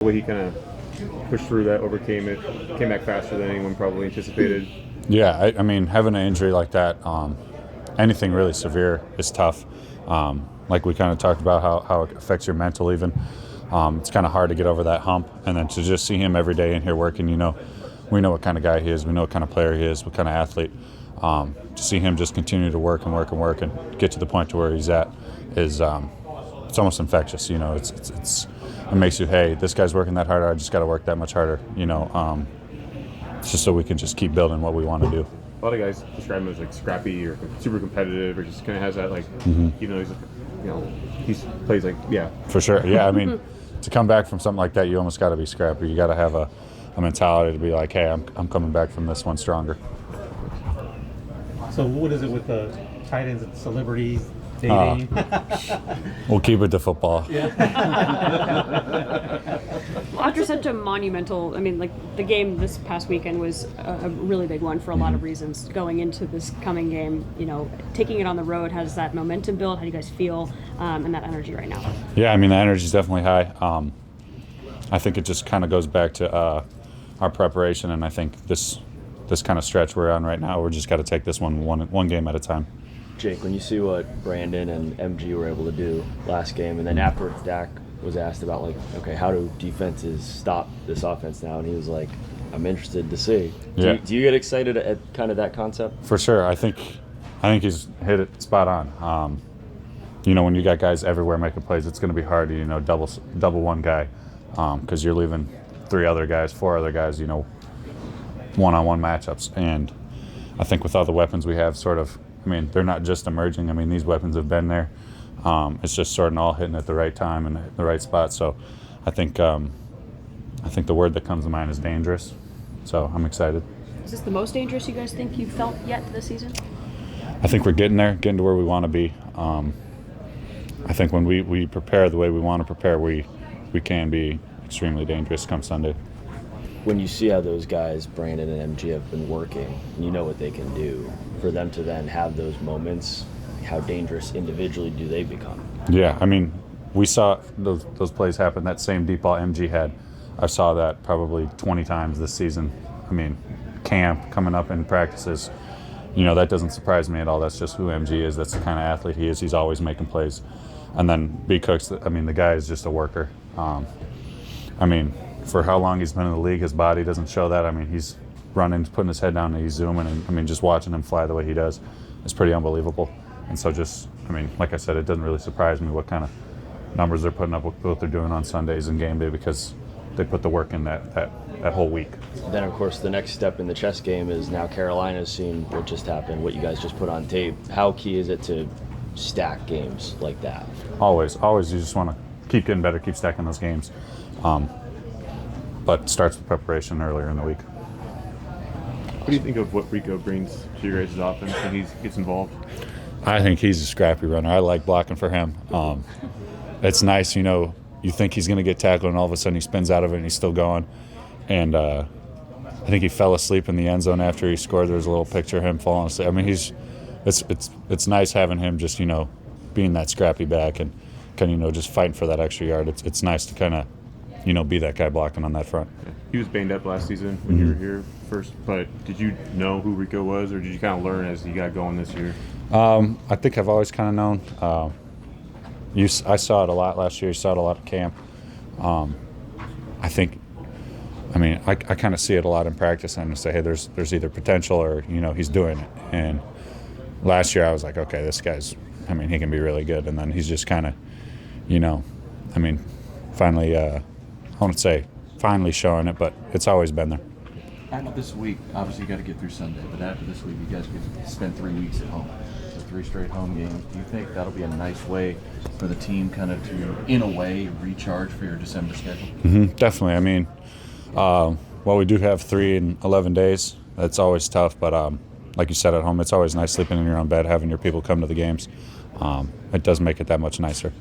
The way he kind of pushed through that, overcame it, came back faster than anyone probably anticipated. Yeah, I mean, having an injury like that, anything really severe is tough. Like we kind of talked about how it affects your mental even. It's kind of hard to get over that hump. And then to just see him every day in here working, we know what kind of guy he is. We know what kind of player he is, what kind of athlete. To see him just continue to work and work and work and get to the point to where he's at is it's almost infectious. It makes you, hey, this guy's working that hard. I just got to work that much harder. It's just so we can just keep building what we want to do. A lot of guys describe him as like scrappy or super competitive, or just kind of has that like, even though he plays like, yeah. For sure, yeah. I mean, to come back from something like that, you almost got to be scrappy. You got to have a mentality to be like, hey, I'm coming back from this one stronger. So what is it with the tight ends and celebrities dating? We'll keep it to football. Well, after such a monumental, the game this past weekend was a really big one for a lot of reasons. Going into this coming game, taking it on the road, has that momentum built? How do you guys feel and that energy right now? Yeah, I mean, the energy is definitely high. I think it just kind of goes back to our preparation, and I think this kind of stretch we're on right now, we're just got to take this one game at a time. Jake, when you see what Brandon and MG were able to do last game, and then afterwards Dak was asked about, like, okay, how do defenses stop this offense now? And he was like, I'm interested to see. Do you get excited at kind of that concept? For sure. I think he's hit it spot on. When you got guys everywhere making plays, it's going to be hard to, double one guy because you're leaving 4 other guys, one-on-one matchups. And I think with all the weapons we have they're not just emerging. These weapons have been there. It's just sort of all hitting at the right time and the right spot. So I think the word that comes to mind is dangerous. So I'm excited. Is this the most dangerous you guys think you've felt yet this season? I think we're getting to where we want to be. I think when we prepare the way we want to prepare, we can be extremely dangerous come Sunday. When you see how those guys, Brandon and MG, have been working, and you know what they can do, for them to then have those moments, how dangerous individually do they become? Yeah, we saw those plays happen. That same deep ball MG had, I saw that probably 20 times this season. Camp, coming up in practices, that doesn't surprise me at all. That's just who MG is. That's the kind of athlete he is. He's always making plays. And then B. Cooks, the guy is just a worker. For how long he's been in the league, his body doesn't show that. He's running, putting his head down, and he's zooming, and just watching him fly the way he does is pretty unbelievable. And so like I said, it doesn't really surprise me what kind of numbers they're putting up with what they're doing on Sundays and game day, because they put the work in that whole week. Then, of course, the next step in the chess game is now Carolina's seen what just happened, what you guys just put on tape. How key is it to stack games like that? Always. You just want to keep getting better, keep stacking those games. But it starts with preparation earlier in the week. What do you think of what Rico brings to your guys' offense when he gets involved? I think he's a scrappy runner. I like blocking for him. It's nice, you think he's going to get tackled, and all of a sudden he spins out of it and he's still going. And I think he fell asleep in the end zone after he scored. There's a little picture of him falling asleep. It's nice having him just, being that scrappy back and kind of, just fighting for that extra yard. It's nice to kind of, be that guy blocking on that front. He was banged up last season when you were here first, but did you know who Rico was, or did you kind of learn as you got going this year? I think I've always kind of known. I saw it a lot last year. You saw it a lot at camp. I kind of see it a lot in practice, and I say, hey, there's either potential or, he's doing it. And last year I was like, okay, this guy's, he can be really good. And then he's just kind of, finally, I won't say finally showing it, but it's always been there. After this week, obviously you got to get through Sunday, but after this week, you guys get to spend 3 weeks at home. So 3 straight home games. Do you think that'll be a nice way for the team kind of to, in a way, recharge for your December schedule? Definitely. We do have 3 in 11 days. That's always tough, but like you said, at home, it's always nice sleeping in your own bed, having your people come to the games. It does make it that much nicer.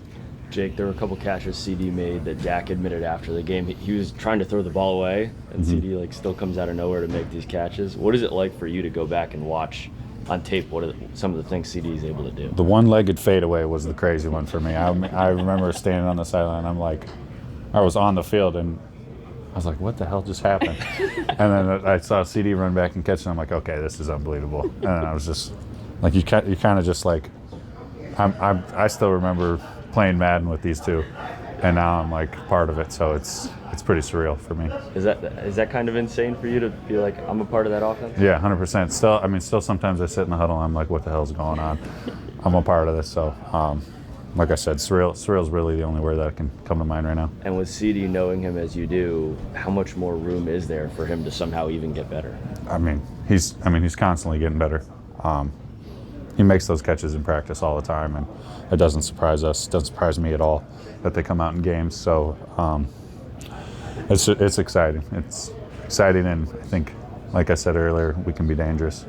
Jake, there were a couple catches CD made that Dak admitted after the game. He was trying to throw the ball away, and CD still comes out of nowhere to make these catches. What is it like for you to go back and watch on tape what are some of the things CD is able to do? The one-legged fadeaway was the crazy one for me. I remember standing on the sideline. I was on the field, and I was like, what the hell just happened? And then I saw CD run back and catch, and I'm like, okay, this is unbelievable. And then I was just like, you kind of just like, I still remember playing Madden with these two, and now I'm like part of it. So it's pretty surreal for me. Is that kind of insane for you to be like, I'm a part of that offense? Yeah, 100%. Still sometimes I sit in the huddle and I'm like, what the hell's going on? I'm a part of this. So, like I said, surreal is really the only word that can come to mind right now. And with CD, knowing him as you do, how much more room is there for him to somehow even get better? He's constantly getting better. He makes those catches in practice all the time, and it doesn't surprise us. It doesn't surprise me at all that they come out in games. So it's exciting. It's exciting, and I think, like I said earlier, we can be dangerous.